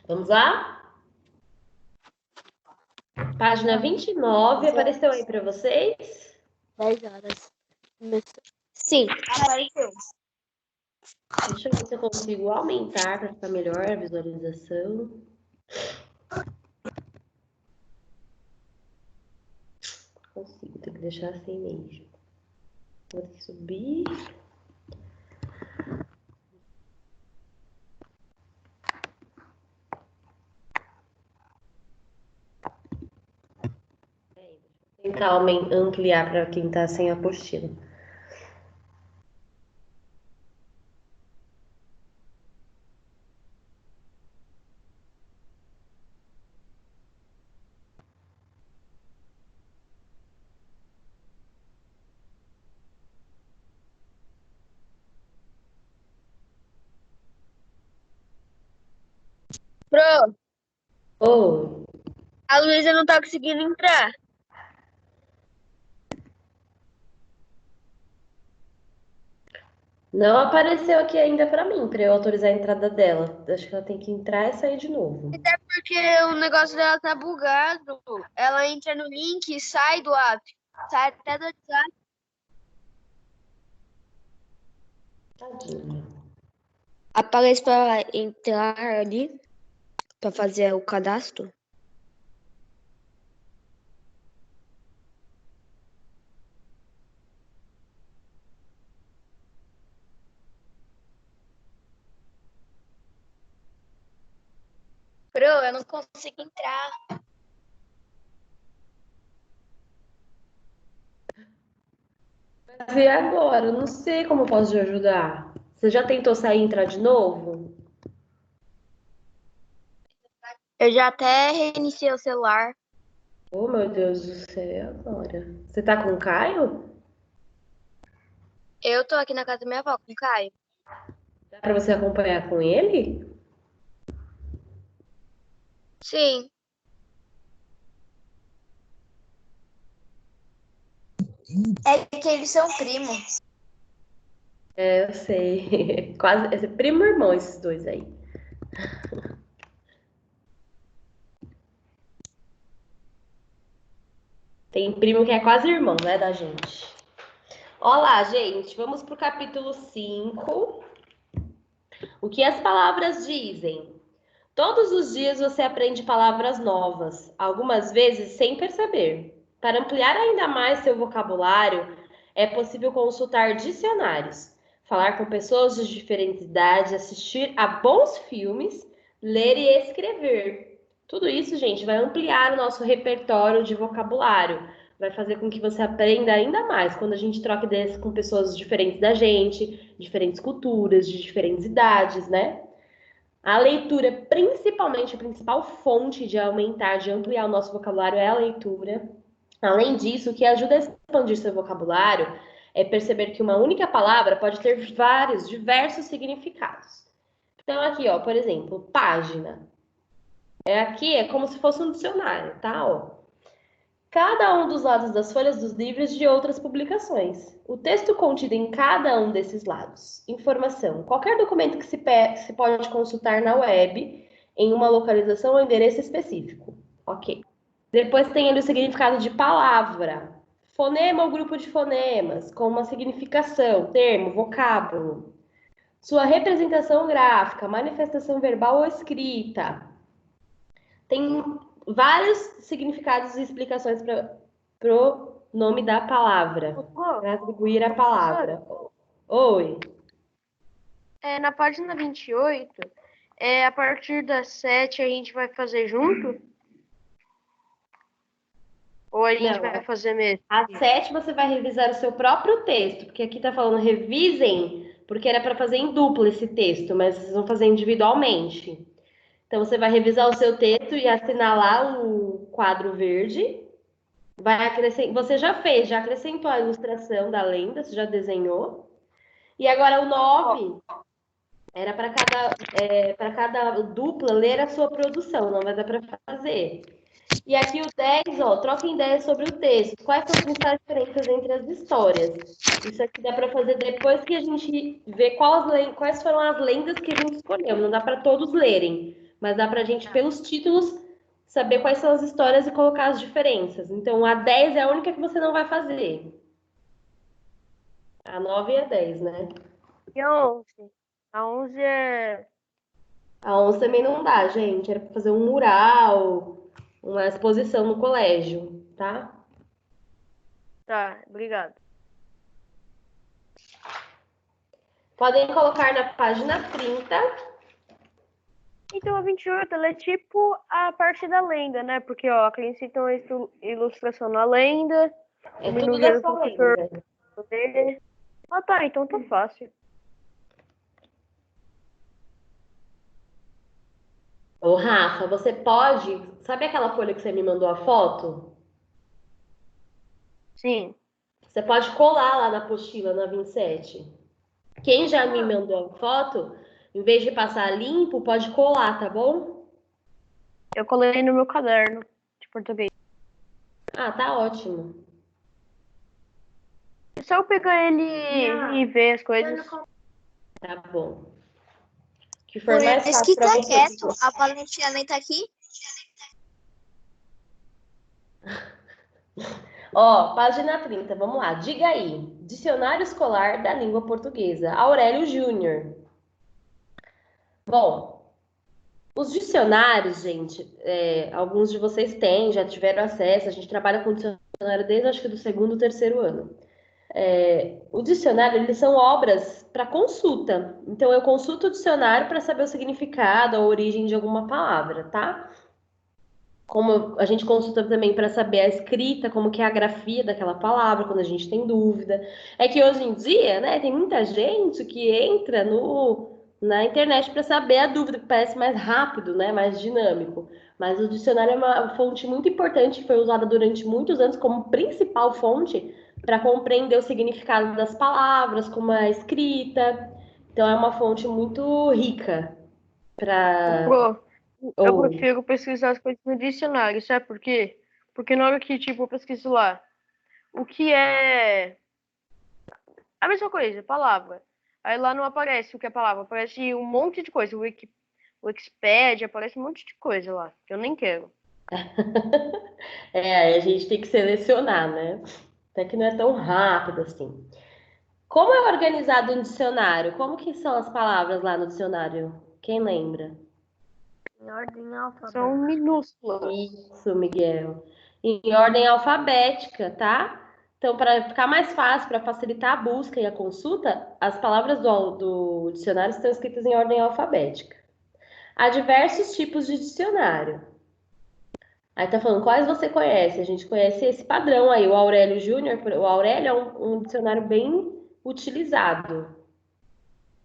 Vamos lá? Página 29, apareceu aí para vocês? 10 horas. Sim, apareceu. Deixa eu ver se eu consigo aumentar para ficar melhor a visualização. Consigo, tem que deixar assim mesmo. Vou ter que subir. Vou tentar ampliar para quem está sem apostila. Pro, Oh, a Luísa não tá conseguindo entrar. não apareceu aqui ainda para mim, para eu autorizar a entrada dela. Acho que ela tem que entrar e sair de novo. Até porque o negócio dela tá bugado. Ela entra no link e sai do app. Sai até do WhatsApp. Tadinha. Aparece pra entrar ali, pra fazer o cadastro. Pro, eu não consigo entrar. Vai ver agora, eu não sei como eu posso te ajudar. Você já tentou sair e entrar de novo? Eu já até reiniciei o celular. Oh, meu Deus do céu, e agora? Você tá com o Caio? Eu tô aqui na casa da minha avó com o Caio. Dá pra você acompanhar com ele? Sim. É que eles são primos. É, eu sei. Quase, é primo e irmão esses dois aí. Tem primo que é quase irmão, né, da gente. Olá, gente, vamos pro capítulo 5. O que as palavras dizem? Todos os dias você aprende palavras novas, algumas vezes sem perceber. Para ampliar ainda mais seu vocabulário, é possível consultar dicionários, falar com pessoas de diferentes idades, assistir a bons filmes, ler e escrever. Tudo isso, gente, vai ampliar o nosso repertório de vocabulário, vai fazer com que você aprenda ainda mais quando a gente troca ideias com pessoas diferentes da gente, diferentes culturas, de diferentes idades, né? A leitura, principalmente, a principal fonte de aumentar, de ampliar o nosso vocabulário é a leitura. Além disso, o que ajuda a expandir seu vocabulário é perceber que uma única palavra pode ter vários, diversos significados. Então, aqui, ó, por exemplo, página. Aqui é como se fosse um dicionário, tá? Ó. Cada um dos lados das folhas dos livros de outras publicações. O texto contido em cada um desses lados. Informação. Qualquer documento que se pode consultar na web em uma localização ou endereço específico. Ok. Depois tem ali o significado de palavra. Fonema ou grupo de fonemas, com uma significação, termo, vocábulo. Sua representação gráfica, manifestação verbal ou escrita. Tem vários significados e explicações para o nome da palavra, para atribuir a palavra. Oi. Na página 28, a partir das 7 a gente vai fazer junto? Ou a gente Não, vai fazer mesmo? a 7 você vai revisar o seu próprio texto, porque aqui está falando revisem, porque era para fazer em dupla esse texto, mas vocês vão fazer individualmente. Então você vai revisar o seu texto e assinalar o quadro verde. Vai acrescentar, você já fez, já acrescentou a ilustração da lenda, você já desenhou. E agora o 9 era para cada dupla ler a sua produção, não vai dar para fazer. E aqui o 10, ó, troca ideias sobre o texto. Quais são as principais diferenças entre as histórias? Isso aqui dá para fazer depois que a gente vê quais foram as lendas que a gente escolheu. Não dá para todos lerem, mas dá pra gente, pelos títulos, saber quais são as histórias e colocar as diferenças. Então, a 10 é a única que você não vai fazer. A 9 e a 10, né? E a 11? A 11 é... A 11 também não dá, gente. Era pra fazer um mural, uma exposição no colégio, tá? Tá, obrigado. Podem colocar na página 30. Então, a 28, ela é tipo a parte da lenda, né? Porque, ó, aqui eles citam a ilustração na lenda, É o tudo menu da gera o sua professor lenda. ler. Ah, tá, então tá fácil. Ô, Rafa, você pode. Sabe aquela folha que você me mandou a foto? Sim. Você pode colar lá na apostila, na 27. Quem já me mandou a foto, em vez de passar limpo, pode colar, tá bom? Eu colei no meu caderno de português. Ah, tá ótimo. É só eu pegar ele e ver as coisas. Tá bom. Que for Por mais isso fácil que para tá você. quieto. A Valentina nem tá aqui. Ó, página 30, vamos lá. Diga aí. Dicionário Escolar da Língua Portuguesa. Aurélio Júnior. Bom, os dicionários, gente, alguns de vocês têm, já tiveram acesso. A gente trabalha com dicionário desde acho que do segundo, terceiro ano. O dicionário, eles são obras para consulta. Então, eu consulto o dicionário para saber o significado, a origem de alguma palavra, tá? Como a gente consulta também para saber a escrita, como que é a grafia daquela palavra, quando a gente tem dúvida. É que hoje em dia, né, tem muita gente que entra na internet para saber a dúvida, que parece mais rápido, né, mais dinâmico. Mas o dicionário é uma fonte muito importante, que foi usada durante muitos anos como principal fonte para compreender o significado das palavras, como é a escrita. Então é uma fonte muito rica para. Pô, eu prefiro pesquisar as coisas no dicionário, sabe por quê? Porque na hora que, tipo, eu pesquiso lá, o que é a mesma coisa, palavra. Aí lá não aparece o que é palavra, aparece um monte de coisa. O Wikipedia, aparece um monte de coisa lá, que eu nem quero. A gente tem que selecionar, né? Até que não é tão rápido assim. Como é organizado um dicionário? Como que são as palavras lá no dicionário? Quem lembra? Em ordem alfabética. São minúsculas. Isso, Miguel. Em ordem alfabética, tá? Então, para ficar mais fácil, para facilitar a busca e a consulta, as palavras do dicionário estão escritas em ordem alfabética. Há diversos tipos de dicionário. Aí tá falando quais você conhece? A gente conhece esse padrão aí, o Aurélio Júnior. O Aurélio é um dicionário bem utilizado.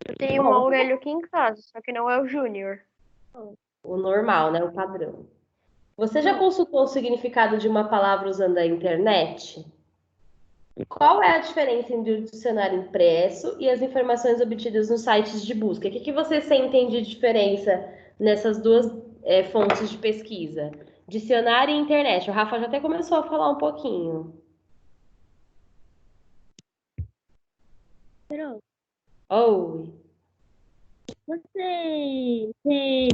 Eu tenho um Bom, Aurélio aqui em casa, só que não é o Júnior. o normal, né? O padrão. Você já consultou o significado de uma palavra usando a internet? Qual é a diferença entre o dicionário impresso e as informações obtidas nos sites de busca? O que você sentem de diferença nessas duas fontes de pesquisa? Dicionário e internet. O Rafa já até começou a falar um pouquinho. Carol, Oi. você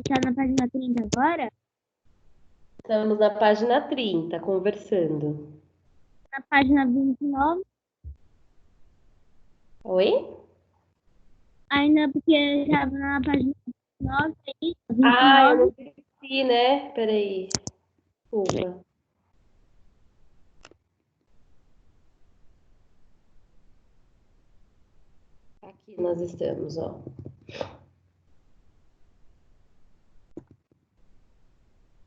tá na página 30 agora? Estamos na página 30, conversando. Na página 29? Oi? Ainda porque eu já tava na página 29 aí, Ah, eu 29. não esqueci, né? Peraí. Desculpa. Aqui nós estamos, ó.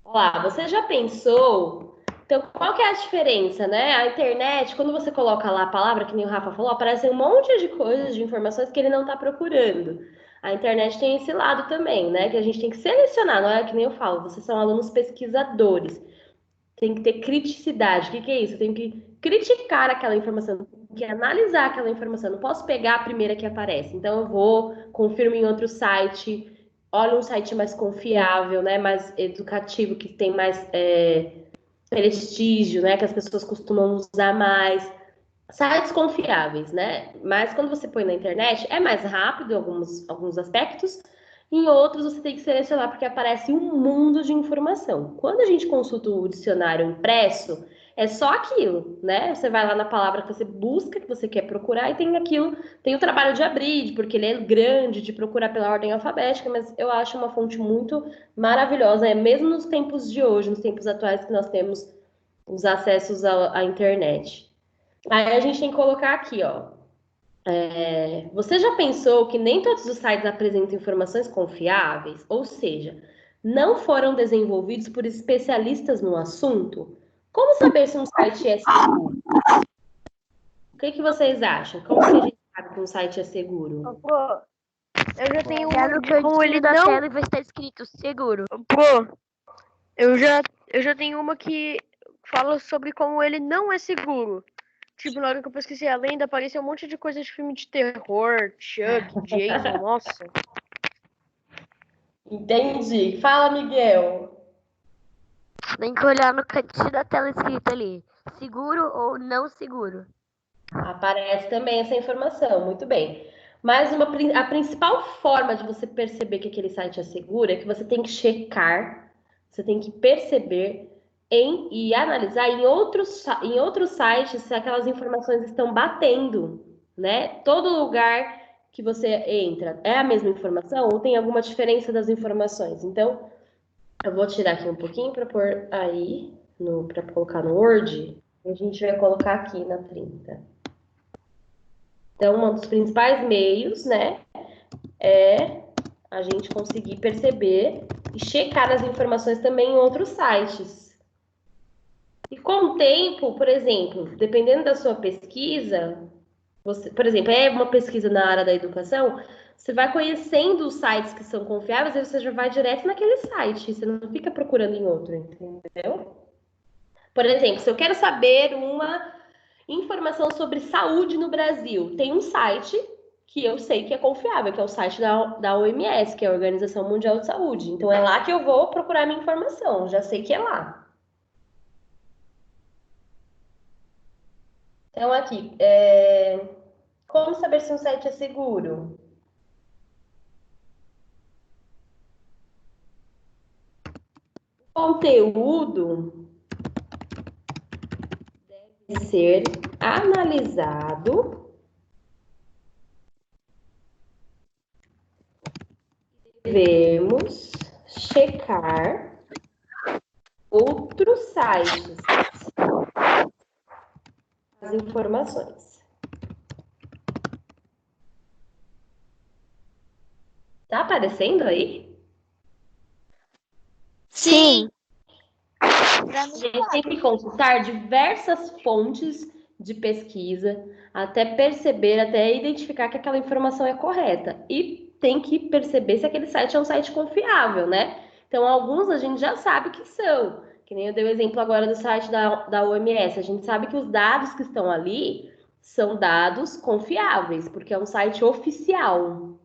Olá, você já pensou? Então, qual que é a diferença, né? A internet, quando você coloca lá a palavra, que nem o Rafa falou, aparecem um monte de coisas, de informações que ele não está procurando. A internet tem esse lado também, né? Que a gente tem que selecionar, não é que nem eu falo, vocês são alunos pesquisadores. Tem que ter criticidade. O que é isso? Eu tenho que criticar aquela informação, tenho que analisar aquela informação. Não posso pegar a primeira que aparece. Então, eu vou, confirmo em outro site, olho um site mais confiável, né? Mais educativo, que tem mais prestígio, né? Que as pessoas costumam usar mais. Sites confiáveis, né? Mas quando você põe na internet, é mais rápido em alguns aspectos Em outros, você tem que selecionar porque aparece um mundo de informação. Quando a gente consulta o dicionário impresso, é só aquilo, né? Você vai lá na palavra que você busca, que você quer procurar, e tem aquilo, tem o trabalho de abrir, porque ele é grande, de procurar pela ordem alfabética, mas eu acho uma fonte muito maravilhosa, é mesmo nos tempos de hoje, nos tempos atuais que nós temos os acessos à internet. Aí a gente tem que colocar aqui, ó. Você já pensou que nem todos os sites apresentam informações confiáveis? Ou seja, não foram desenvolvidos por especialistas no assunto? Como saber se um site é seguro? O que vocês acham? Como que a gente sabe que um site é seguro? Pô, eu já tenho Já uma no de como ele cantinho da não. tela vai estar escrito seguro. Pô, eu já tenho uma que fala sobre como ele não é seguro. Tipo, na hora que eu pesquisei a lenda, apareceu um monte de coisa de filme de terror, Chuck, Jason, nossa. Entendi. Fala, Miguel. Tem que olhar no cantinho da tela escrito ali, seguro ou não seguro. Aparece também essa informação, muito bem. Mas a principal forma de você perceber que aquele site é seguro é que você tem que checar, você tem que perceber e analisar em outros sites se aquelas informações estão batendo, né? Todo lugar que você entra é a mesma informação ou tem alguma diferença das informações? Então, eu vou tirar aqui um pouquinho para pôr aí, para colocar no Word, e a gente vai colocar aqui na 30. Então, um dos principais meios, né, é a gente conseguir perceber e checar as informações também em outros sites. E com o tempo, por exemplo, dependendo da sua pesquisa, você, por exemplo, é uma pesquisa na área da educação, você vai conhecendo os sites que são confiáveis e você já vai direto naquele site, você não fica procurando em outro, entendeu? Por exemplo, se eu quero saber uma informação sobre saúde no Brasil, tem um site que eu sei que é confiável, que é o site da OMS, que é a Organização Mundial de Saúde. Então é lá que eu vou procurar minha informação, já sei que é lá. Então aqui, como saber se um site é seguro? O conteúdo deve ser analisado. Devemos checar outros sites, as informações. Tá aparecendo aí? Sim. A gente tem que consultar diversas fontes de pesquisa até perceber, até identificar que aquela informação é correta. E tem que perceber se aquele site é um site confiável, né? Então, alguns a gente já sabe que são. Que nem eu dei o exemplo agora do site da OMS. A gente sabe que os dados que estão ali são dados confiáveis, porque é um site oficial.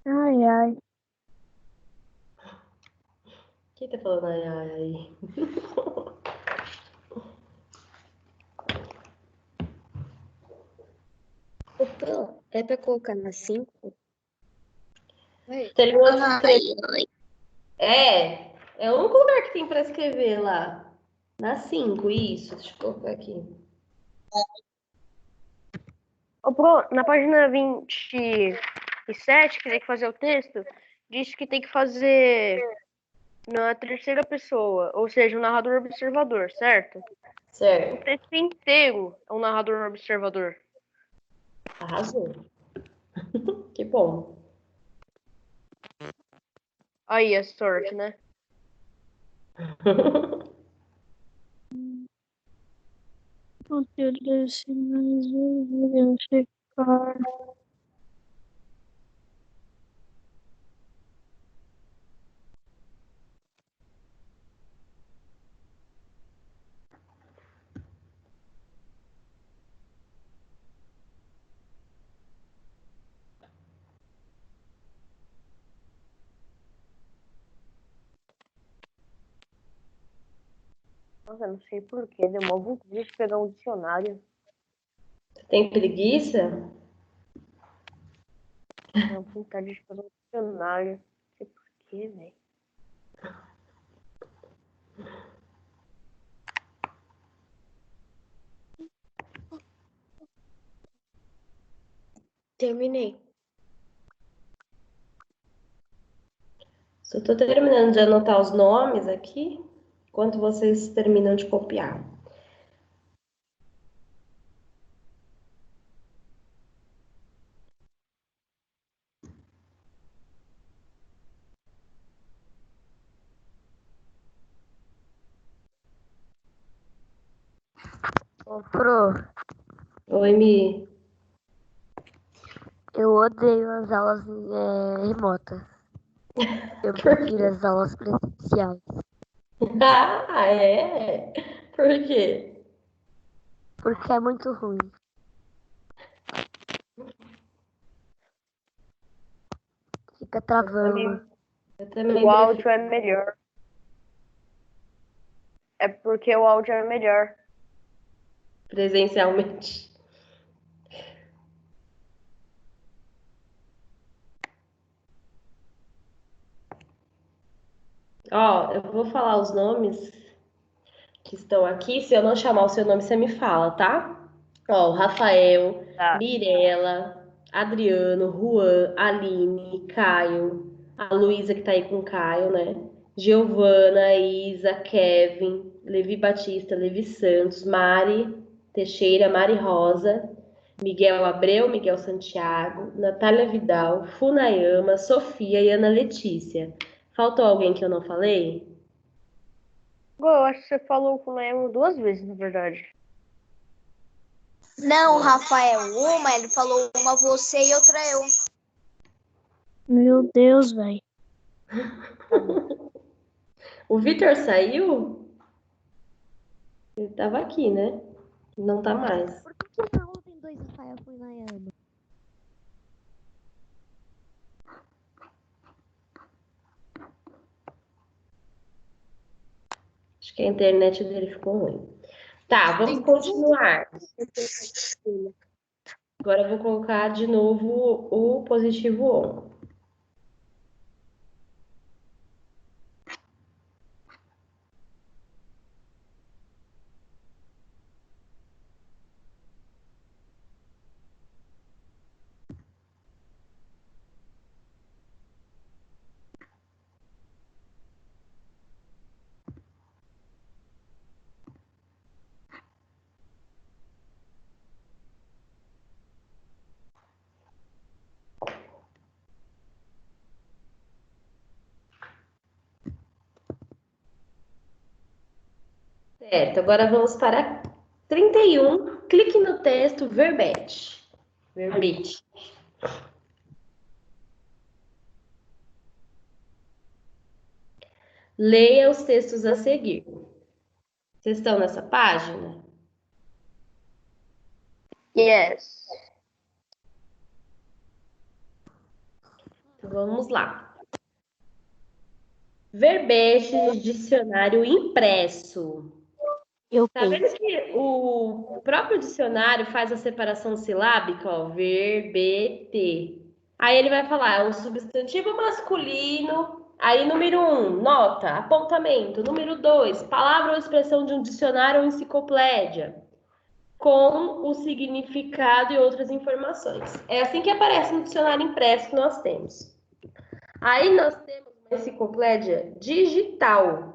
Ai, ai. Quem tá falando ai, ai, ai? Opa, é pra colocar na 5? Tem outro que escreve. É o único lugar que tem para escrever lá. Na 5 isso. Deixa eu colocar aqui. Na página 27, que tem que fazer o texto, diz que tem que fazer na terceira pessoa, ou seja, o narrador observador, certo? O Certo. texto inteiro é um narrador observador. Arrasou. Que bom. Aí a sorte, né? Conteúdo deve ser mais devemos checar. Nossa, não sei porquê, deu uma vontade de pegar um dicionário. Você tem preguiça? Uma vontade de pegar um dicionário. Não sei porquê, velho. Terminei. Só estou terminando de anotar os nomes aqui, enquanto vocês terminam de copiar. Ô, Pro, Oi, Mi. eu odeio as aulas remotas. Eu prefiro as aulas presenciais. Ah, é? Por quê? Porque é muito ruim. Fica travando. Eu também O áudio prefiro é melhor. É porque o áudio é melhor. presencialmente. Ó, eu vou falar os nomes que estão aqui. Se eu não chamar o seu nome, você me fala, tá? Ó, o Rafael, Tá. Mirella, Adriano, Juan, Aline, Caio, a Luísa que tá aí com o Caio, né? Giovana, Isa, Kevin, Levi Batista, Levi Santos, Mari Teixeira, Mari Rosa, Miguel Abreu, Miguel Santiago, Natália Vidal, Funayama, Sofia e Ana Letícia. Faltou alguém que eu não falei? Eu acho que você falou com o Lemo 2 vezes, na verdade. Não, Rafael, uma, ele falou uma você e outra eu. Meu Deus, velho. O Vitor saiu? Ele tava aqui, né? Não tá mais. Por que na aula tem dois Rafael Funayama? Acho que a internet dele ficou ruim. Tá, vamos continuar. Agora eu vou colocar de novo o positivo on. Certo, agora vamos para 31. Clique no texto verbete. Verbete. Leia os textos a seguir. Vocês estão nessa página? Yes. Então, vamos lá. Verbete de dicionário impresso. Eu Tá vendo que o próprio dicionário faz a separação silábica, ó, verbete. Aí ele vai falar, é um substantivo masculino. Aí, número 1, nota, apontamento. Número 2, palavra ou expressão de um dicionário ou enciclopédia, com o significado e outras informações. É assim que aparece no dicionário impresso que nós temos. Aí nós temos uma enciclopédia digital.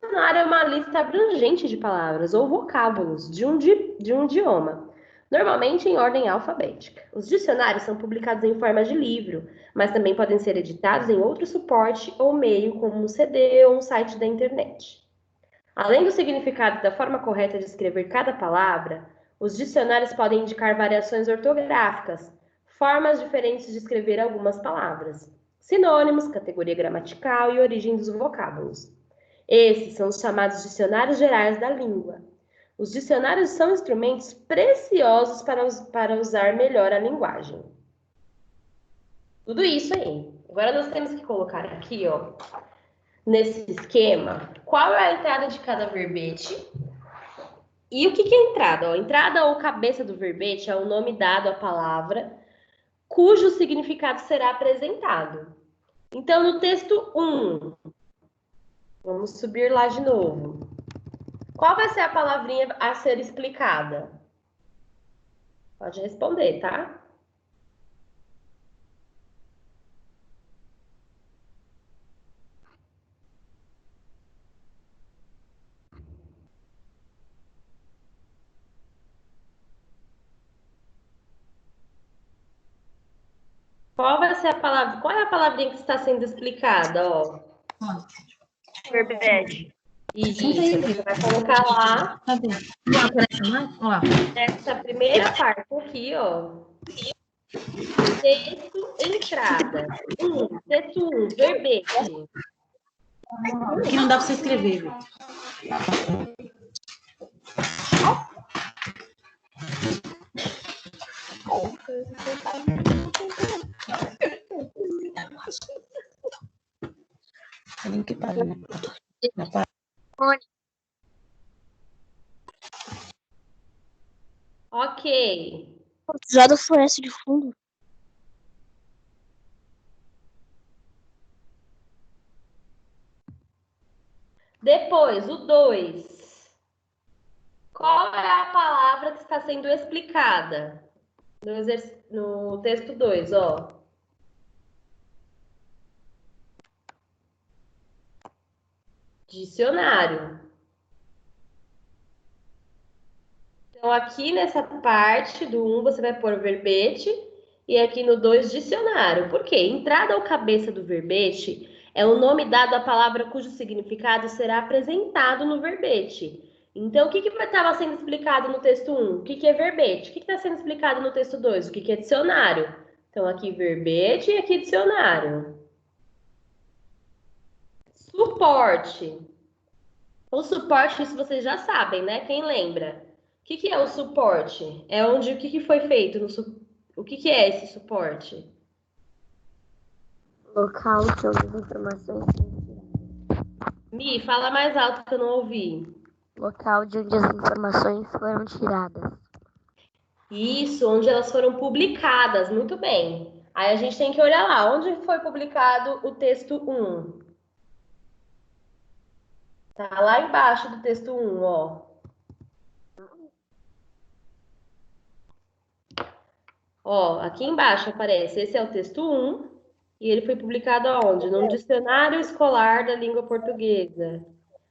Dicionário é uma lista abrangente de palavras ou vocábulos de um idioma, normalmente em ordem alfabética. Os dicionários são publicados em forma de livro, mas também podem ser editados em outro suporte ou meio, como um CD ou um site da internet. Além do significado e da forma correta de escrever cada palavra, os dicionários podem indicar variações ortográficas, formas diferentes de escrever algumas palavras, sinônimos, categoria gramatical e origem dos vocábulos. Esses são os chamados dicionários gerais da língua. Os dicionários são instrumentos preciosos para usar melhor a linguagem. Tudo isso aí. Agora nós temos que colocar aqui, ó, nesse esquema, qual é a entrada de cada verbete? E o que é entrada? Ó, entrada ou cabeça do verbete é o nome dado à palavra cujo significado será apresentado. Então, no texto 1, vamos subir lá de novo. Qual vai ser a palavrinha a ser explicada? Pode responder, tá? Qual vai ser a palavra? Qual é a palavrinha que está sendo explicada, ó? Verbete. Isso, você vai colocar lá nessa primeira parte aqui, ó. Texto, entrada. Texto 1, verbete. Aqui não dá para você escrever, viu? Tem que parar na parte. Ok. Joga fluoresce de fundo. Depois, o 2. Qual é a palavra que está sendo explicada no texto 2, ó? Dicionário. Então, aqui nessa parte do 1, você vai pôr o verbete e aqui no 2, dicionário. Por quê? Entrada ou cabeça do verbete é o nome dado à palavra cujo significado será apresentado no verbete. Então, o que estava sendo explicado no texto 1? O que é verbete? O que está sendo explicado no texto 2? O que é dicionário? Então, aqui verbete e aqui dicionário. Suporte. O suporte, isso vocês já sabem, né? Quem lembra? O que é o suporte? É onde o que foi feito o que é esse suporte? Local de onde as informações. Mi, fala mais alto que eu não ouvi. Local de onde as informações foram tiradas. Isso, onde elas foram publicadas. Muito bem. Aí a gente tem que olhar lá. Onde foi publicado o texto 1? Tá lá embaixo do texto 1, ó. Ó, aqui embaixo aparece. Esse é o texto 1. E ele foi publicado aonde? No Dicionário Escolar da Língua Portuguesa.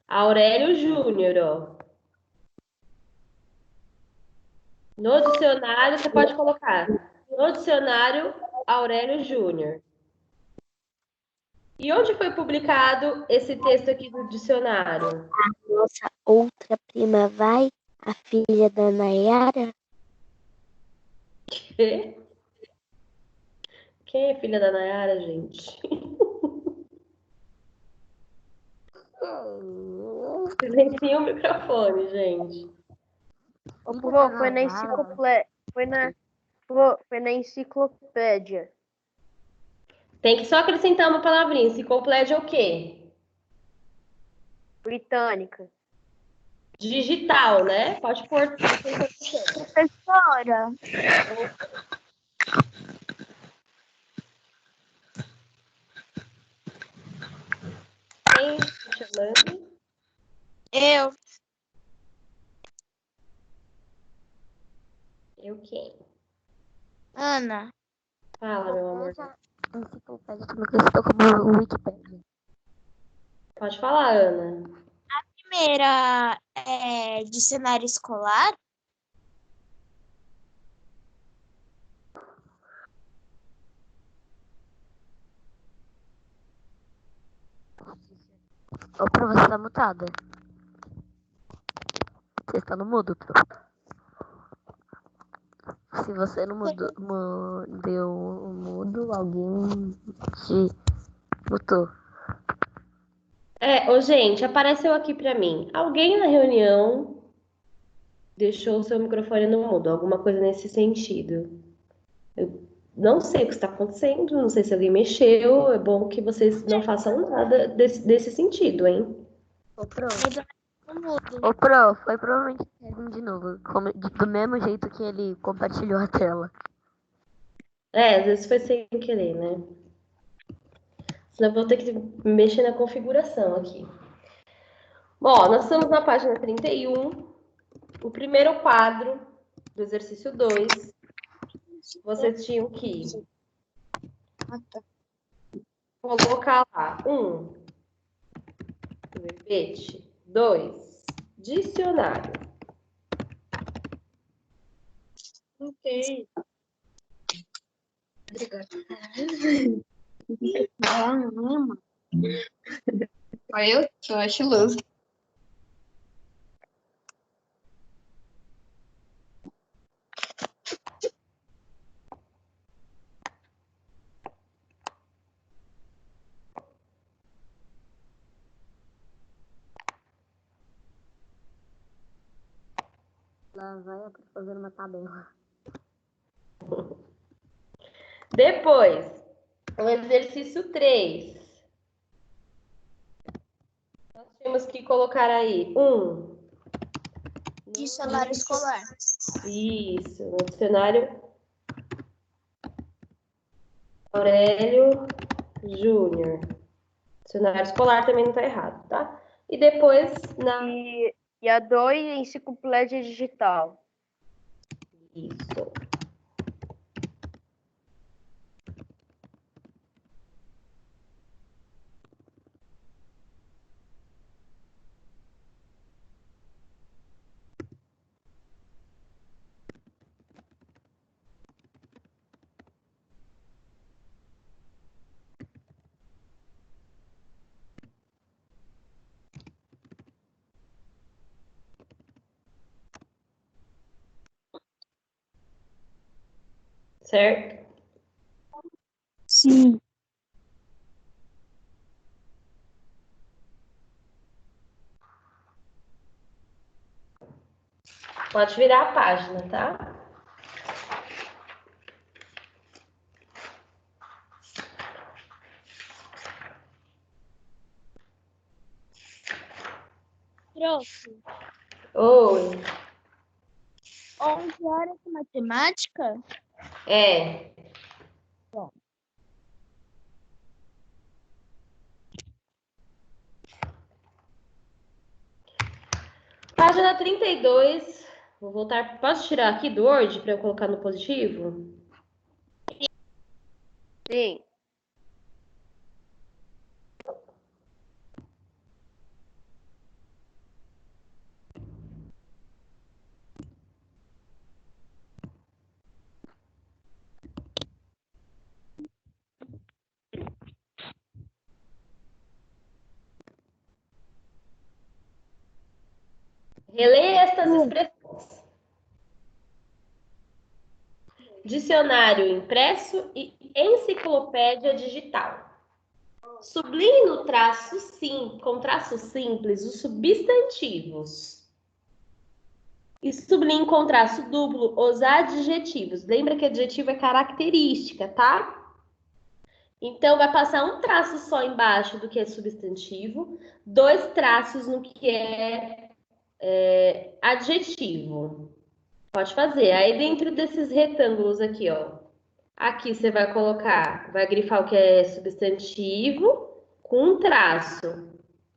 Aurélio Júnior, ó. No dicionário, você pode colocar. No dicionário, Aurélio Júnior. E onde foi publicado esse texto aqui do dicionário? Nossa outra prima vai, a filha da Nayara. Quê? Quem é filha da Nayara, gente? Silencia o microfone, gente. Ô, Pro, foi na enciclopédia. Tem que só acrescentar uma palavrinha. Enciclopédia é o quê? Britânica. Digital, né? Pode pôr. Professora. Quem está chamando? Eu. Eu quem? Ana. Fala, meu amor. Enciclopédia também conhecida como Wikipédia. Pode falar, Ana. Primeira é dicionário escolar. Ô, Pro, você tá mutada. Você está no mudo, Pro. Se você não deu o mudo, alguém te mutou. Ô, gente, apareceu aqui pra mim. Alguém na reunião deixou o seu microfone no mudo, alguma coisa nesse sentido. não sei o que está acontecendo, não sei se alguém mexeu. É bom que vocês não façam nada desse sentido, hein? Ô, Pro. Eu mudo. Ô, Pro, foi provavelmente Kevin de novo. Do mesmo jeito que ele compartilhou a tela. Às vezes foi sem querer, né? Senão eu vou ter que mexer na configuração aqui. Bom, nós estamos na página 31, o primeiro quadro do exercício 2. Vocês tinham que colocar lá verbete, 2, dicionário. Ok. Obrigada. Eu sou estiloso. Lá vai a Pro fazer uma tabela. Depois, o exercício 3. Nós temos que colocar aí Dicionário escolar. Isso, no dicionário Aurélio Júnior. Dicionário escolar também não está errado, tá? E depois, E a 2, enciclopédia digital. Isso. Certo? Sim. Pode virar a página, tá? Prof, Oi. 11 horas de matemática? É. Bom. Página 32. Vou voltar. Posso tirar aqui do Word para eu colocar no positivo? Sim. Releia estas expressões. Dicionário impresso e enciclopédia digital. Sublinhe no traço com traço simples os substantivos. E sublinhe com traço duplo os adjetivos. Lembra que adjetivo é característica, tá? Então, vai passar um traço só embaixo do que é substantivo, 2 traços no que é adjetivo. Pode fazer. Aí, dentro desses retângulos aqui, ó. Aqui você vai colocar, vai grifar o que é substantivo com um traço.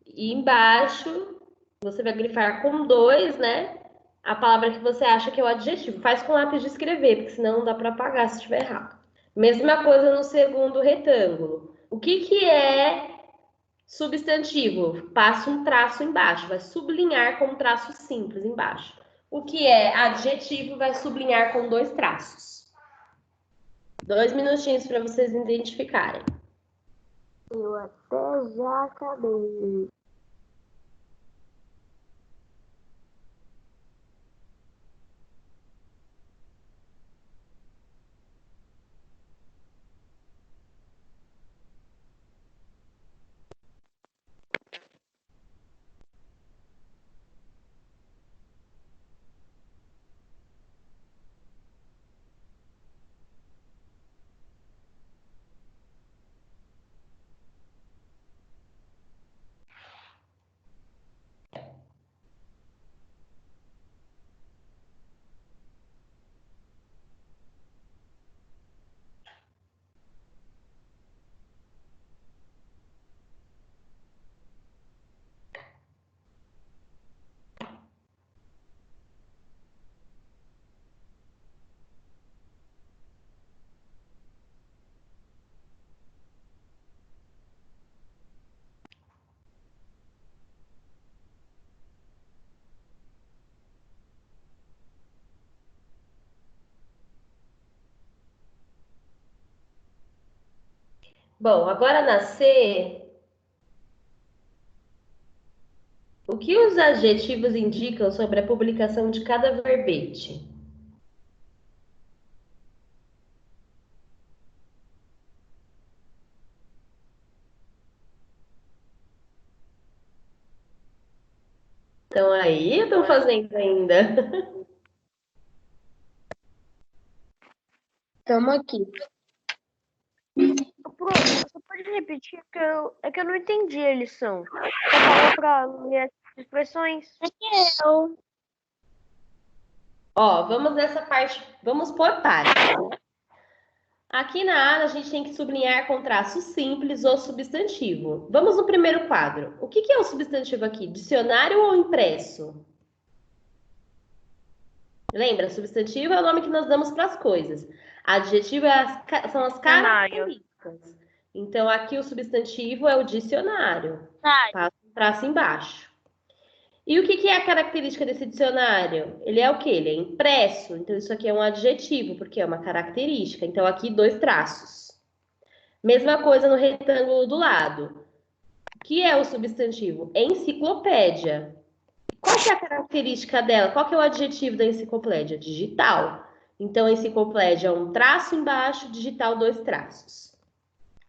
E embaixo, você vai grifar com 2, né? A palavra que você acha que é o adjetivo. Faz com lápis de escrever, porque senão não dá para apagar se estiver errado. Mesma coisa no segundo retângulo. O que é substantivo? Passa um traço embaixo, vai sublinhar com um traço simples embaixo. O que é adjetivo vai sublinhar com 2 traços. 2 minutinhos para vocês identificarem. Eu até já acabei. Bom, agora na C, o que os adjetivos indicam sobre a publicação de cada verbete? Então aí, estão fazendo ainda. Estamos aqui. Você pode repetir? É que eu não entendi a lição. Você falou para ler as expressões. Eu. Ó, vamos nessa parte, vamos por partes. Aqui na A, a gente tem que sublinhar com traço simples ou substantivo. Vamos no primeiro quadro. O que é o substantivo aqui? Dicionário ou impresso? Lembra, substantivo é o nome que nós damos para as coisas. Adjetivo são as características. Então, aqui o substantivo é o dicionário. Passa um traço embaixo. E o que é a característica desse dicionário? Ele é o quê? Ele é impresso. Então, isso aqui é um adjetivo, porque é uma característica. Então, aqui, 2 traços. Mesma coisa no retângulo do lado. O que é o substantivo? Enciclopédia. Qual que é a característica dela? Qual que é o adjetivo da enciclopédia? Digital. Então, enciclopédia é um traço embaixo, digital, 2 traços.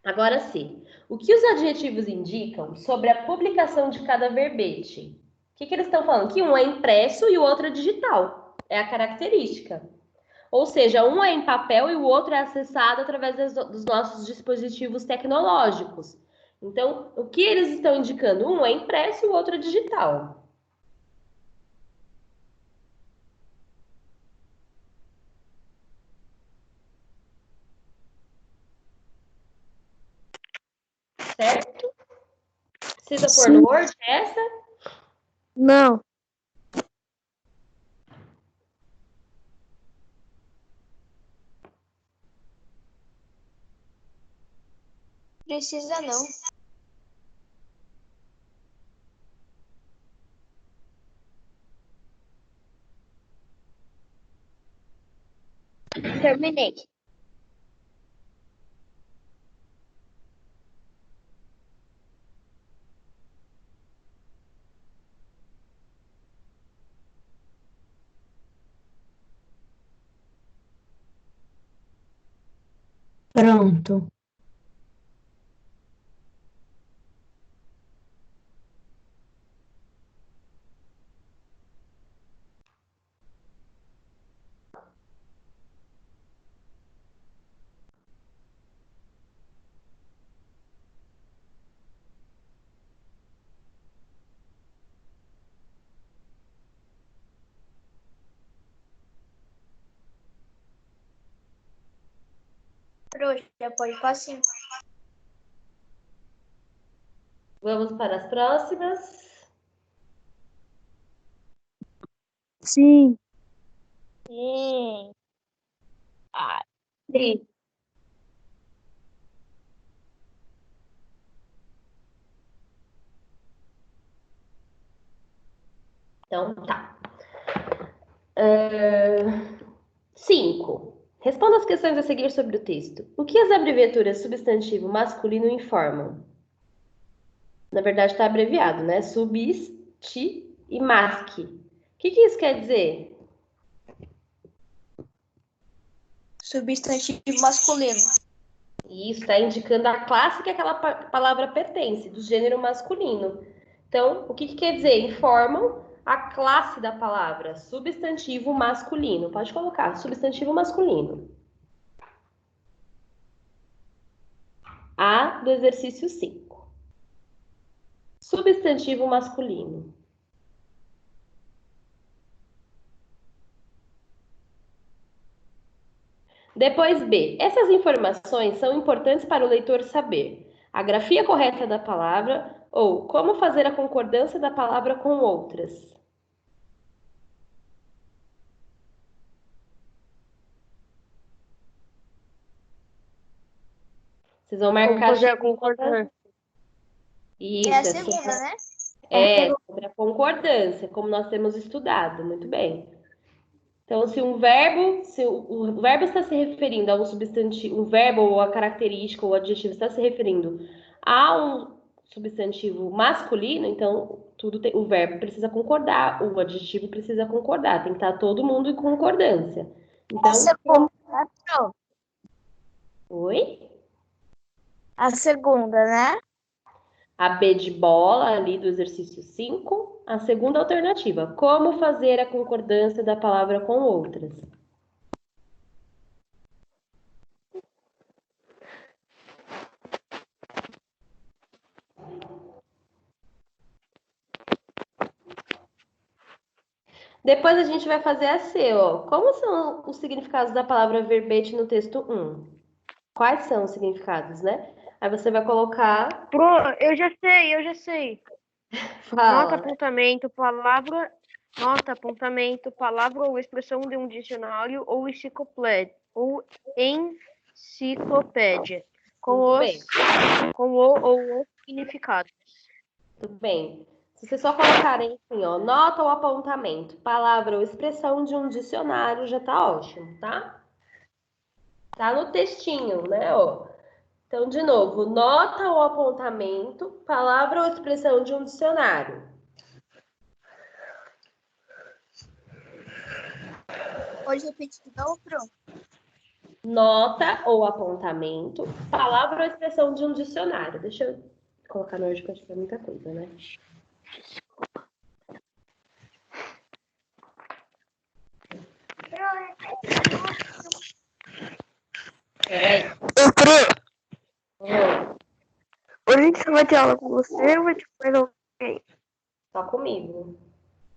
Agora sim, o que os adjetivos indicam sobre a publicação de cada verbete? O que eles estão falando? Que um é impresso e o outro é digital. É a característica. Ou seja, um é em papel e o outro é acessado através dos nossos dispositivos tecnológicos. Então, o que eles estão indicando? Um é impresso e o outro é digital. Certo? Precisa pôr no Word essa? Não. Precisa não. Terminei. Pronto. Já pode passar. Vamos para as próximas. Sim. Sim. Sim. Então, tá. 5. Responda as questões a seguir sobre o texto. O que as abreviaturas substantivo masculino informam? Na verdade, está abreviado, né? Substi e masque. O que isso quer dizer? Substantivo masculino. Isso está indicando a classe que aquela palavra pertence, do gênero masculino. Então, o que quer dizer? Informam a classe da palavra, substantivo masculino. Pode colocar, substantivo masculino. A do exercício 5. Substantivo masculino. Depois B. Essas informações são importantes para o leitor saber a grafia correta da palavra ou como fazer a concordância da palavra com outras. Vocês vão Como marcar fazer a concordância? Isso, É a segunda, né? sobre a concordância, como nós temos estudado. Muito bem. Então, se o verbo está se referindo a um substantivo, um verbo ou a característica ou adjetivo está se referindo a um substantivo masculino, então o verbo precisa concordar, o adjetivo precisa concordar, tem que estar todo mundo em concordância. Então, A segunda, né, Pro? oi? A segunda, né? A B de bola ali do exercício 5. A segunda alternativa, como fazer a concordância da palavra com outras? Depois a gente vai fazer a C, ó. Como são os significados da palavra verbete no texto 1? Quais são os significados, né? Aí você vai colocar. Eu já sei. Nota, apontamento, palavra ou expressão de um dicionário ou enciclopédia. Muito bem. Com o ou os significados. Tudo bem. Se vocês só colocarem assim, ó, nota ou apontamento, palavra ou expressão de um dicionário, já tá ótimo, tá? Tá no textinho, né, ó. Então, de novo, nota ou apontamento, palavra ou expressão de um dicionário. Pode repetir de novo, Pro? Nota ou apontamento, palavra ou expressão de um dicionário. Deixa eu colocar no ordem, porque acho que é muita coisa, né? Peraí. Hoje a gente só vai ter aula com você ou vai ter mais alguém? Só comigo.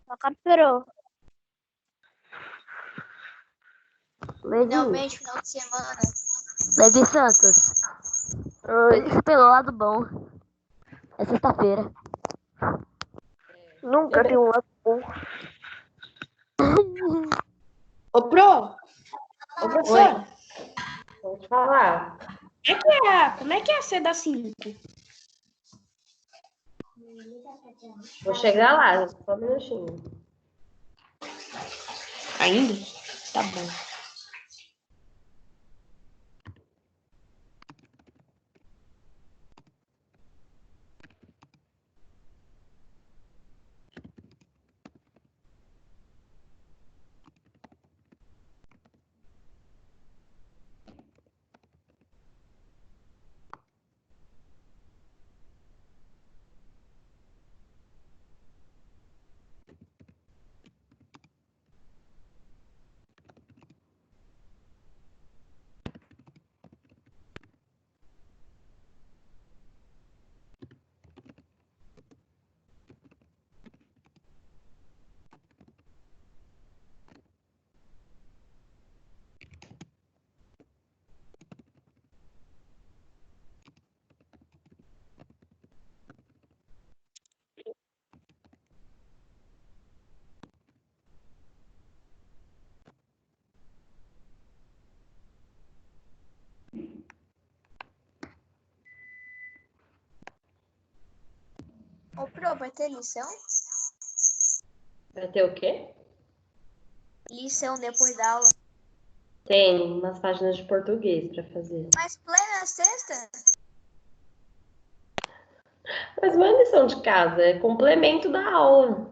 Toca Pro. Levi, Finalmente, final de semana. Levi Santos. Pense pelo lado bom. É sexta-feira. Nunca tem um lado bom. Ô, Pro, ô, professor, Pode falar. como é que é a C da 5? Vou chegar lá, só um minutinho. Ainda? Tá bom. Ô, Pro, vai ter lição? Vai ter o quê? Lição depois da aula. Tem umas páginas de português para fazer. Mas plena sexta? Mas não é lição de casa, é complemento da aula.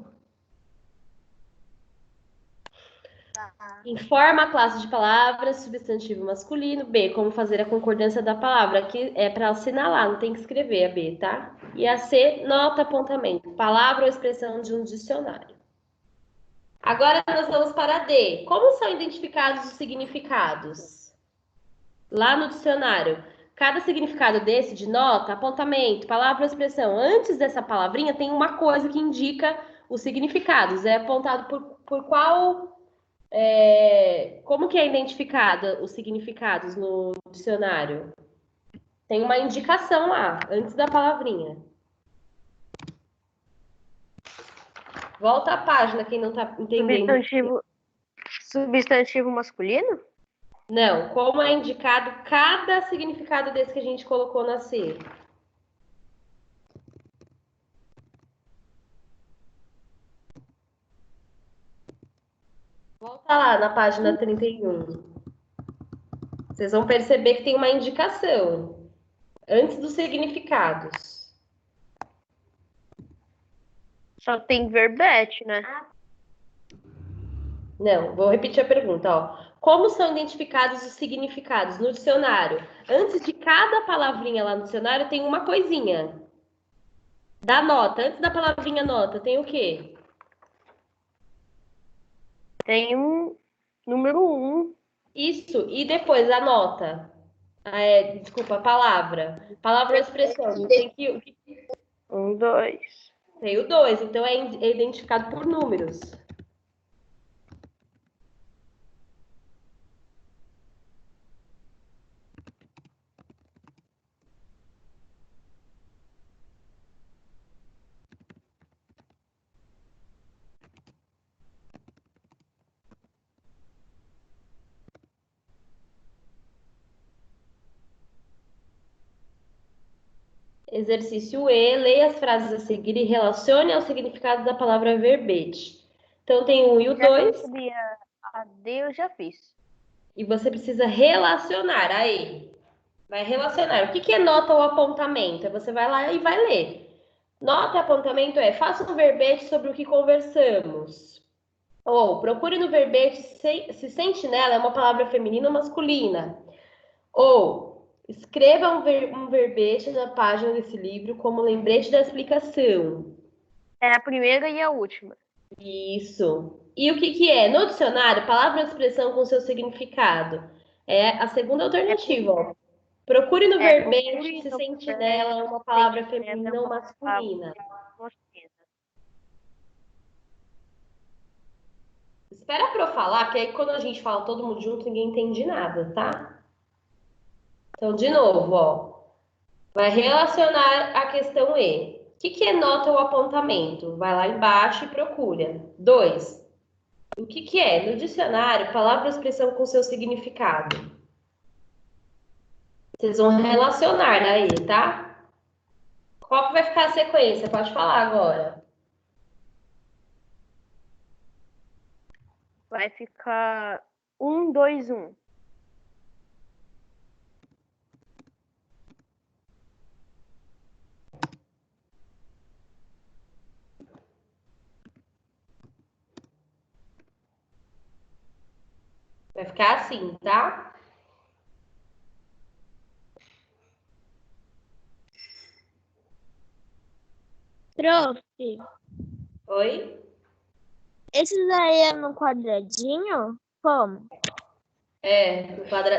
Tá. Informa a classe de palavras, substantivo masculino. B, como fazer a concordância da palavra. Aqui é para assinalar, não tem que escrever a B, tá? E a C, nota, apontamento. Palavra ou expressão de um dicionário. Agora nós vamos para a D. Como são identificados os significados? Lá no dicionário, cada significado desse, de nota, apontamento, palavra ou expressão, antes dessa palavrinha tem uma coisa que indica os significados. É apontado por qual... como que é identificada os significados no dicionário? Tem uma indicação lá, antes da palavrinha. Volta a página, quem não tá entendendo. Substantivo masculino? Não, como é indicado cada significado desse que a gente colocou na C? Volta lá na página 31. Vocês vão perceber que tem uma indicação antes dos significados. Só tem verbete, né? Não, vou repetir a pergunta, ó. Como são identificados os significados no dicionário? Antes de cada palavrinha lá no dicionário tem uma coisinha. Da nota, antes da palavrinha nota, tem o quê? Tem um número 1. Isso, e depois a nota. Desculpa, a palavra. Palavra ou expressão. Tem que 1, 2. tem o 2, então é identificado por números. Exercício E, leia as frases a seguir e relacione ao significado da palavra verbete. Então tem o 1 e o Já que eu 2, não sabia a D, eu já fiz. e você precisa relacionar. Aí, vai relacionar. O que é nota ou apontamento? Você vai lá e vai ler. Nota e apontamento faça um verbete sobre o que conversamos. Ou procure no verbete se sentinela é uma palavra feminina ou masculina. Ou escreva um verbete na página desse livro como lembrete da explicação. É a primeira e a última. Isso. E o que é? No dicionário, palavra ou expressão com seu significado. É a segunda alternativa, ó. Procure no verbete procure se no sentinela é uma palavra feminina ou masculina. Espera para eu falar, que aí quando a gente fala todo mundo junto, ninguém entende nada, tá? Então, de novo, ó. Vai relacionar a questão E. O que é nota ou apontamento? Vai lá embaixo e procura. 2. O que é? No dicionário, palavra ou expressão com seu significado. Vocês vão relacionar aí, tá? Qual que vai ficar a sequência? Pode falar agora. Vai ficar 1, 2, 1. Vai ficar assim, tá? Prof, Oi? esses aí é no quadradinho? Como?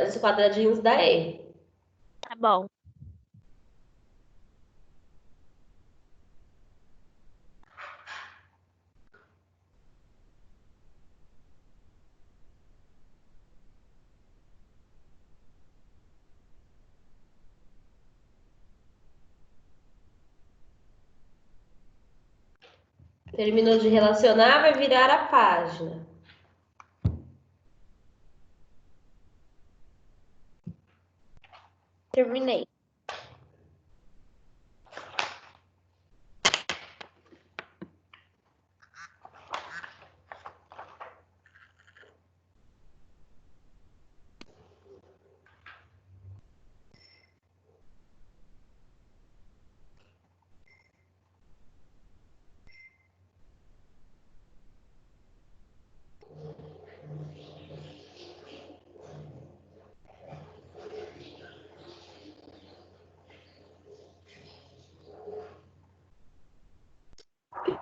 Os quadradinhos da E. Tá bom. Terminou de relacionar, vai virar a página. Terminei.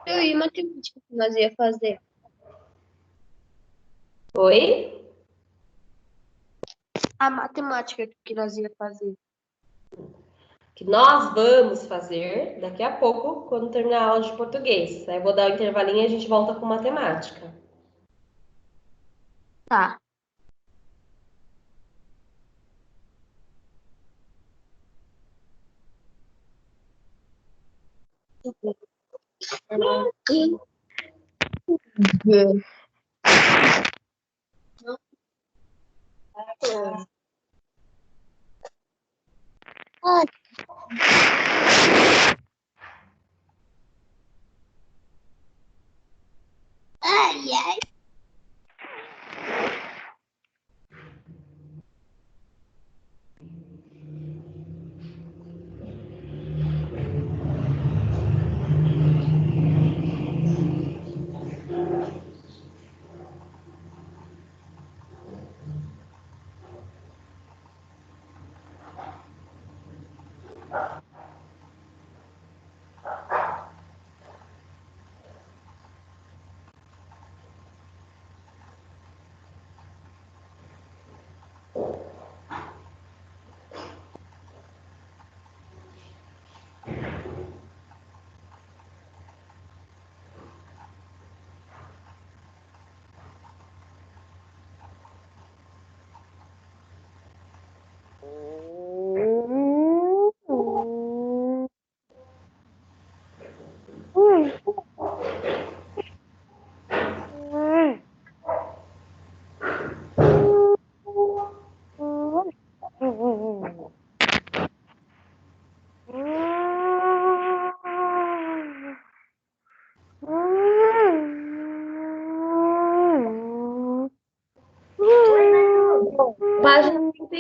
Eu e matemática que nós ia fazer. Oi? A matemática que nós ia fazer. Que nós vamos fazer daqui a pouco, quando terminar a aula de português. Aí eu vou dar um intervalinho e a gente volta com matemática. Tá. Ai, ai.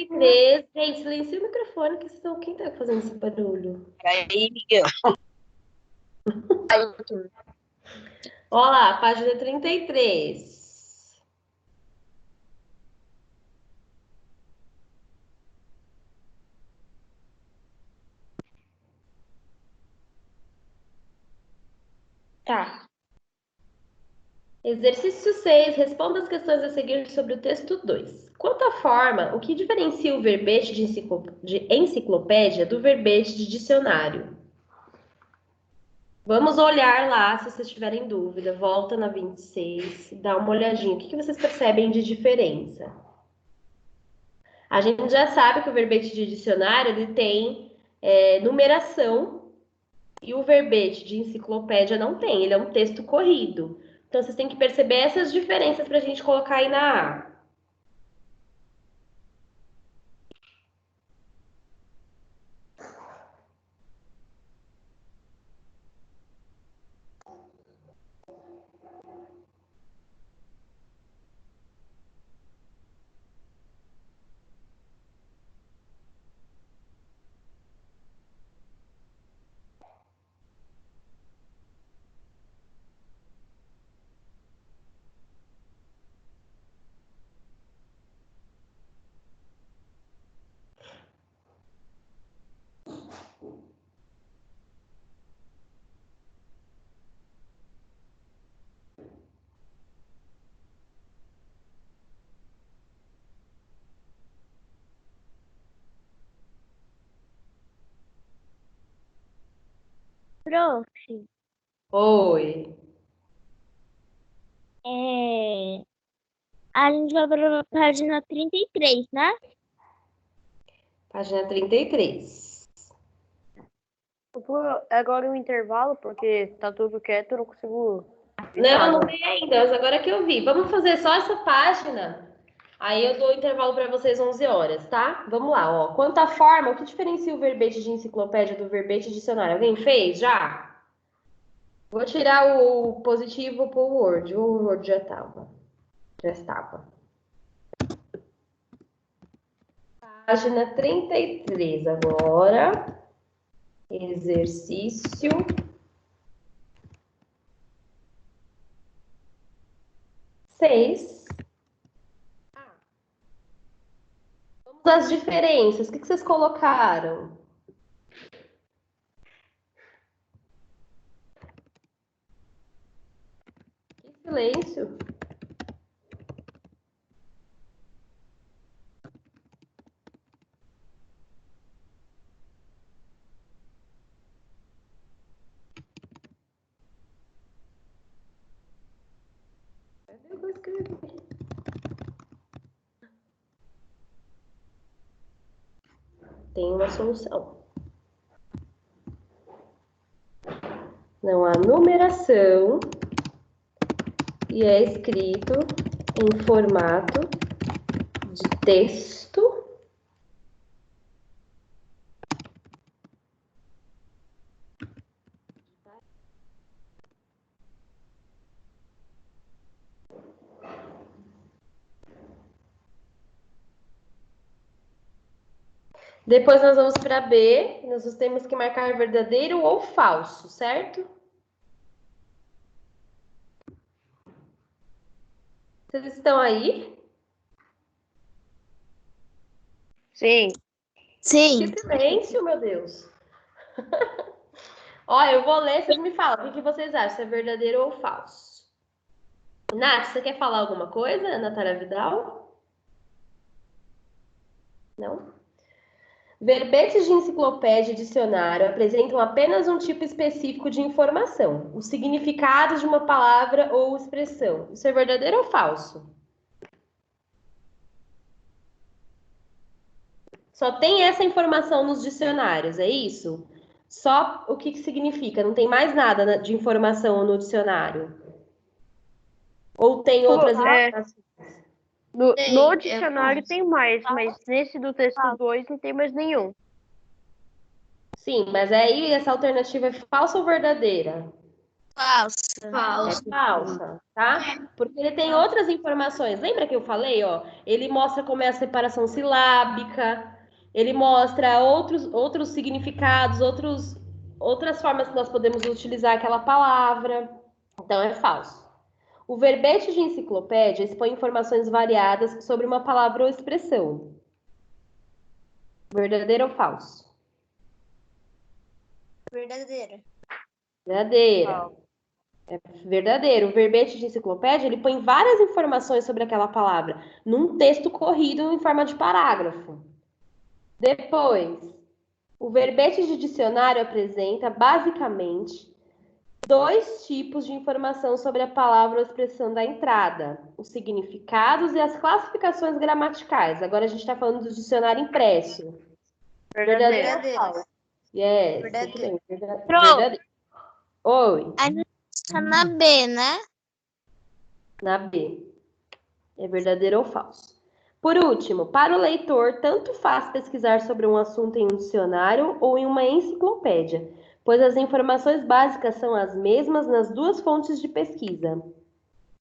33. Gente, silencia o microfone, que vocês quem tá fazendo esse barulho? Aí, Miguel. Olha lá, página 33. Tá. Exercício 6. Responda as questões a seguir sobre o texto 2. Quanto à forma, o que diferencia o verbete de enciclopédia do verbete de dicionário? Vamos olhar lá, se vocês tiverem dúvida. Volta na 26, dá uma olhadinha. O que vocês percebem de diferença? A gente já sabe que o verbete de dicionário ele tem numeração e o verbete de enciclopédia não tem. Ele é um texto corrido. Então, vocês têm que perceber essas diferenças para a gente colocar aí na A. Prof, Oi. a gente vai para a página 33, né? Página 33. Eu vou agora um intervalo, porque tá tudo quieto, eu não consigo. Não, não tem ainda, mas agora que eu vi. Vamos fazer só essa página. Aí eu dou intervalo para vocês 11 horas, tá? Vamos lá, ó. Quanto à forma, o que diferencia o verbete de enciclopédia do verbete de dicionário? Alguém fez já? Vou tirar o positivo pro Word. O Word já estava. Já estava. Página 33 agora. Exercício 6. Vamos às diferenças. O que vocês colocaram? Que silêncio. Cadê o que eu escrevi? Tem uma solução. Não há numeração e é escrito em formato de texto. Depois nós vamos para B, nós temos que marcar verdadeiro ou falso, certo? Vocês estão aí? Sim. Sim. Que silêncio, meu Deus. Ó, eu vou ler, vocês me falam o que vocês acham, se é verdadeiro ou falso. Nath, você quer falar alguma coisa, Natália Vidal? Não? Verbetes de enciclopédia e dicionário apresentam apenas um tipo específico de informação, o significado de uma palavra ou expressão. Isso é verdadeiro ou falso? Só tem essa informação nos dicionários, é isso? Só o que significa, não tem mais nada de informação no dicionário? Ou tem outras informações? No dicionário tem mais, mas nesse do texto 2 não tem mais nenhum. Sim, mas aí essa alternativa é falsa ou verdadeira? Falsa. É falsa, tá? Porque ele tem outras informações. Lembra que eu falei, ó? Ele mostra como é a separação silábica, ele mostra outros significados, outras formas que nós podemos utilizar aquela palavra. Então, é falso. O verbete de enciclopédia expõe informações variadas sobre uma palavra ou expressão. Verdadeiro ou falso? Verdadeira. Verdadeira. É verdadeiro. O verbete de enciclopédia, ele põe várias informações sobre aquela palavra num texto corrido em forma de parágrafo. Depois, o verbete de dicionário apresenta, basicamente, dois tipos de informação sobre a palavra ou expressão da entrada: os significados e as classificações gramaticais. Agora a gente está falando do dicionário impresso. Verdadeiro ou falso? Yes, muito bem. Verdadeiro. Oi. Ainda está na B, né? Na B. É verdadeiro ou falso? Por último, para o leitor, tanto faz pesquisar sobre um assunto em um dicionário ou em uma enciclopédia, pois as informações básicas são as mesmas nas duas fontes de pesquisa.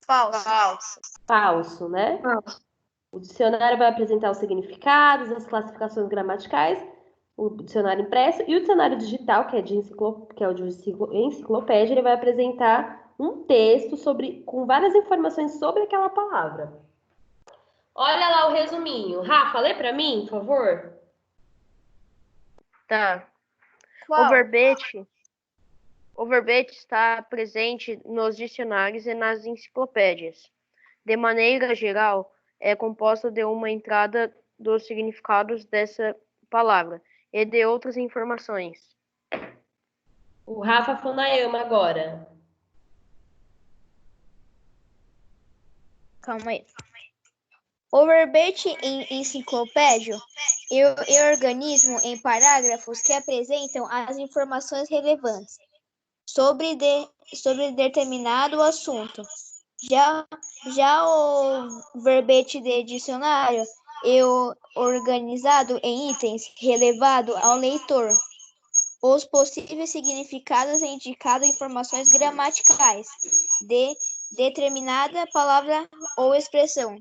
Falso. Falso, né? O dicionário vai apresentar os significados, as classificações gramaticais, o dicionário impresso, e o dicionário digital, que é o de enciclopédia, ele vai apresentar um texto com várias informações sobre aquela palavra. Olha lá o resuminho. Rafa, lê para mim, por favor. Tá. Qual? O verbete está presente nos dicionários e nas enciclopédias. De maneira geral, é composto de uma entrada dos significados dessa palavra e de outras informações. O Rafa Funayama agora. Calma aí. O verbete em enciclopédia e organismo em parágrafos que apresentam as informações relevantes sobre determinado assunto. Já o verbete de dicionário é organizado em itens relevado ao leitor. Os possíveis significados indicando informações gramaticais de determinada palavra ou expressão.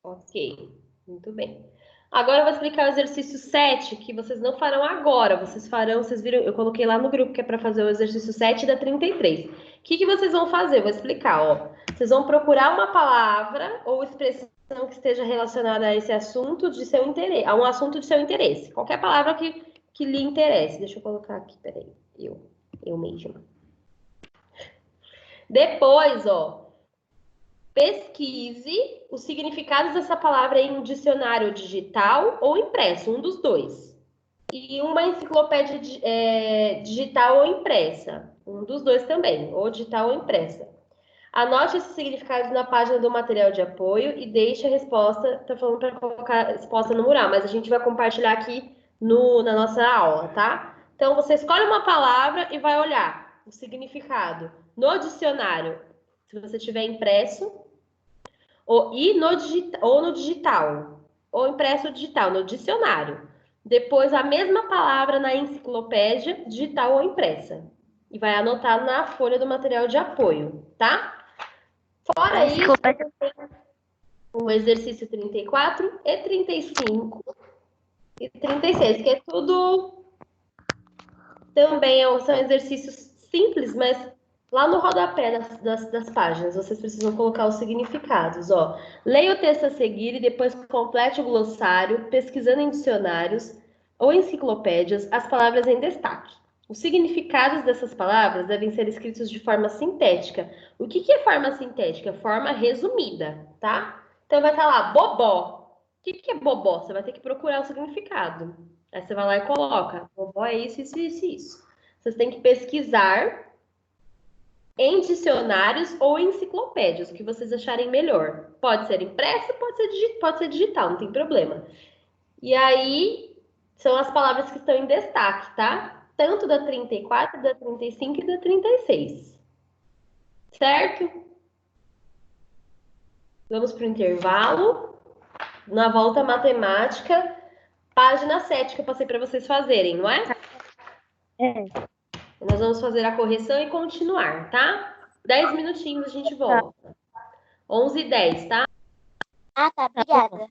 Ok, muito bem. Agora eu vou explicar o exercício 7, que vocês não farão agora. Vocês viram, eu coloquei lá no grupo que é para fazer o exercício 7 da 33. O que vocês vão fazer? Eu vou explicar, ó. Vocês vão procurar uma palavra ou expressão que esteja relacionada a esse assunto de seu interesse, a um assunto de seu interesse. Qualquer palavra que lhe interesse. Deixa eu colocar aqui, peraí. Eu mesma. Depois, ó, pesquise os significados dessa palavra em um dicionário digital ou impresso, um dos dois. E uma enciclopédia digital ou impressa, um dos dois também, ou digital ou impressa. Anote esses significados na página do material de apoio e deixe a resposta, tá falando para colocar a resposta no mural, mas a gente vai compartilhar aqui na nossa aula, tá? Então, você escolhe uma palavra e vai olhar o significado no dicionário, se você tiver impresso, ou no digital, ou impresso ou digital, no dicionário. Depois, a mesma palavra na enciclopédia, digital ou impressa. E vai anotar na folha do material de apoio, tá? Fora isso, o exercício 34 e 35 e 36, que é tudo também são exercícios simples, mas lá no rodapé das páginas, vocês precisam colocar os significados, ó. Leia o texto a seguir e depois complete o glossário, pesquisando em dicionários ou enciclopédias as palavras em destaque. Os significados dessas palavras devem ser escritos de forma sintética. O que é forma sintética? Forma resumida, tá? Então vai estar lá, bobó. O que é bobó? Você vai ter que procurar o significado. Aí você vai lá e coloca, bobó é isso, isso, isso, isso. Vocês têm que pesquisar em dicionários ou enciclopédias, o que vocês acharem melhor. Pode ser impresso, pode ser digital, não tem problema. E aí, são as palavras que estão em destaque, tá? Tanto da 34, da 35 e da 36. Certo? Vamos para o intervalo. Na volta matemática, página 7 que eu passei para vocês fazerem, não é? É. Nós vamos fazer a correção e continuar, tá? 10 minutinhos a gente volta. 11h10, tá? Ah, tá. Obrigada.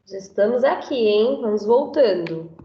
Já estamos aqui, hein? Vamos voltando.